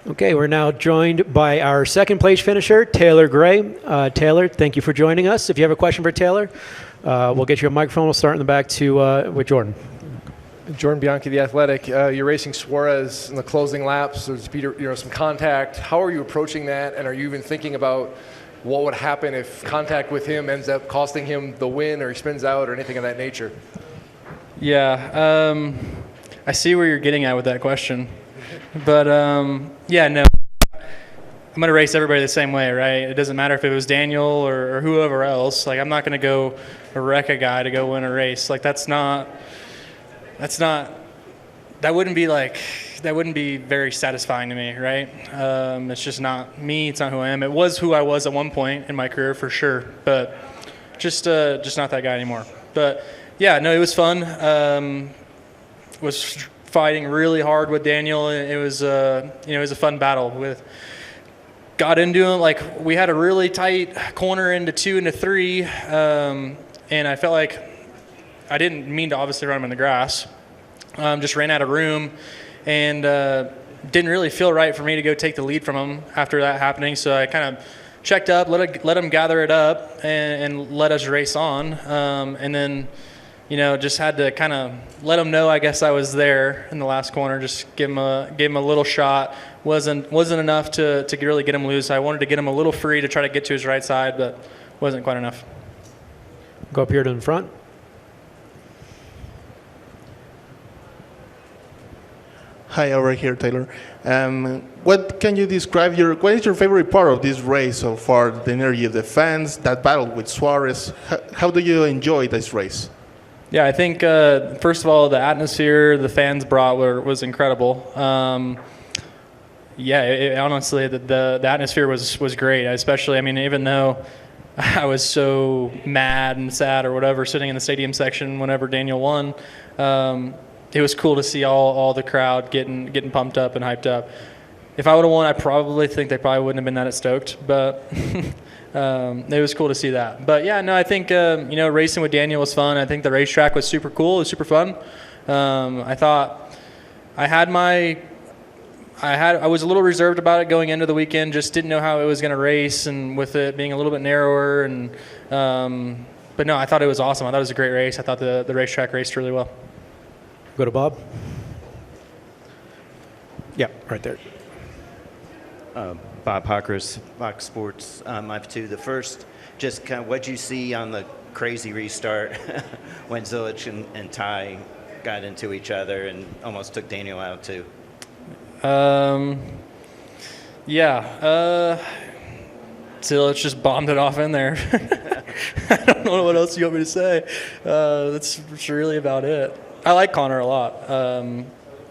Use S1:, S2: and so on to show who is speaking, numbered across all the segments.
S1: Okay, we're now joined by our second place finisher, Taylor Gray. Taylor, thank you for joining us. If you have a question for Taylor, we'll get you a microphone. We'll start in the back with Jordan.
S2: Jordan Bianchi, The Athletic. You're racing Suarez in the closing laps. There's some contact. How are you approaching that? And are you even thinking about what would happen if contact with him ends up costing him the win, or he spins out, or anything of that nature?
S3: Yeah, I see where you're getting at with that question. But, yeah, no. I'm going to race everybody the same way, right? It doesn't matter if it was Daniel or whoever else. Like, I'm not going to go wreck a guy to go win a race. Like, that wouldn't be very satisfying to me, right? It's just not me. It's not who I am. It was who I was at one point in my career for sure, but just not that guy anymore. But yeah, no, it was fun. Was fighting really hard with Daniel. It was it was a fun battle. Got into him, like, we had a really tight corner into 2 into 3, and I felt like I didn't mean to obviously run him in the grass. Just ran out of room, and didn't really feel right for me to go take the lead from him after that happening. So I kind of checked up, let him gather it up, and let us race on. And then, just had to kind of let him know, I guess, I was there in the last corner. Just give him a little shot. Wasn't enough to really get him loose. I wanted to get him a little free to try to get to his right side, but wasn't quite enough.
S1: Go up here to the front.
S4: Hi, over here, Taylor. What can you describe what is your favorite part of this race so far? The energy of the fans, that battle with Suarez. How do you enjoy this race?
S3: Yeah, I think first of all, the atmosphere the fans brought was incredible. Honestly, the atmosphere was great. Especially, even though I was so mad and sad or whatever, sitting in the stadium section whenever Daniel won. It was cool to see all the crowd getting pumped up and hyped up. If I would have won, I probably think they probably wouldn't have been that stoked, but it was cool to see that. But yeah, no, I think racing with Daniel was fun. I think the racetrack was super cool. It was super fun. I thought I was a little reserved about it going into the weekend. Just didn't know how it was going to race, and with it being a little bit narrower. And but no, I thought it was awesome. I thought it was a great race. I thought the racetrack raced really well.
S1: Go to Bob. Yeah, right there.
S5: Bob Hockers, Fox Sports. I have two. The first, just kind of what you see on the crazy restart when Zilich and Ty got into each other and almost took Daniel out too.
S3: Zilich just bombed it off in there. I don't know what else you want me to say. That's really about it. I like Connor a lot.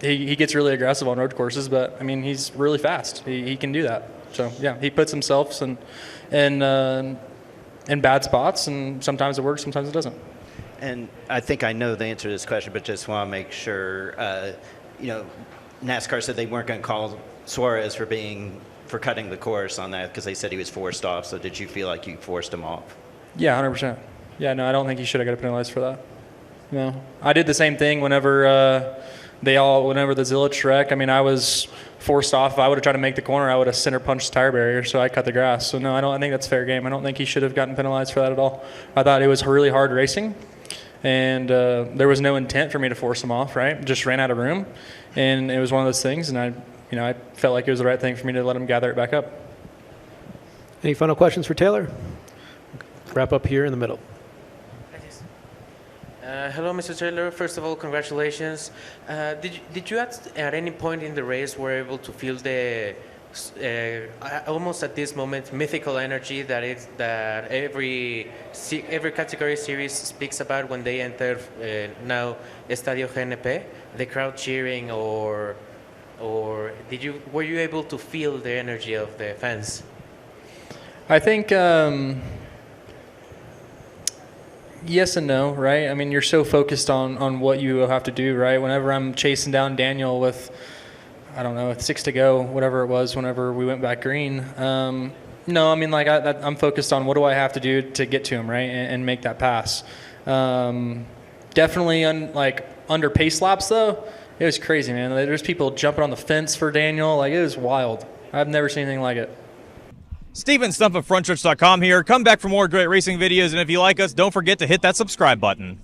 S3: He gets really aggressive on road courses, but he's really fast. He can do that. So yeah, he puts himself in bad spots, and sometimes it works, sometimes it doesn't.
S5: And I think I know the answer to this question, but just want to make sure. NASCAR said they weren't going to call Suarez for cutting the course on that because they said he was forced off. So did you feel like you forced him off?
S3: Yeah, 100%. Yeah, no, I don't think he should have got penalized for that. No, I did the same thing whenever the Zilich wreck. I was forced off. If I would have tried to make the corner, I would have center punched the tire barrier, so I cut the grass. So no, I think that's fair game. I don't think he should have gotten penalized for that at all. I thought it was really hard racing, and there was no intent for me to force him off. Right, just ran out of room, and it was one of those things. And I felt like it was the right thing for me to let him gather it back up.
S1: Any final questions for Taylor? Wrap up here in the middle.
S6: Hello, Mr. Taylor. First of all, congratulations. Did you at any point in the race were able to feel the almost at this moment mythical energy that every category series speaks about when they enter now Estadio GNP, the crowd cheering, or were you able to feel the energy of the fans?
S3: I think. Yes and no, right? You're so focused on what you have to do, right? Whenever I'm chasing down Daniel with 6 to go, whatever it was, whenever we went back green. I'm focused on what do I have to do to get to him, right, and make that pass. Definitely under pace laps, though, It was crazy, man. There's people jumping on the fence for Daniel. Like, it was wild. I've never seen anything like it.
S7: Steven Stump of FrontStretch.com here. Come back for more great racing videos, and if you like us, don't forget to hit that subscribe button.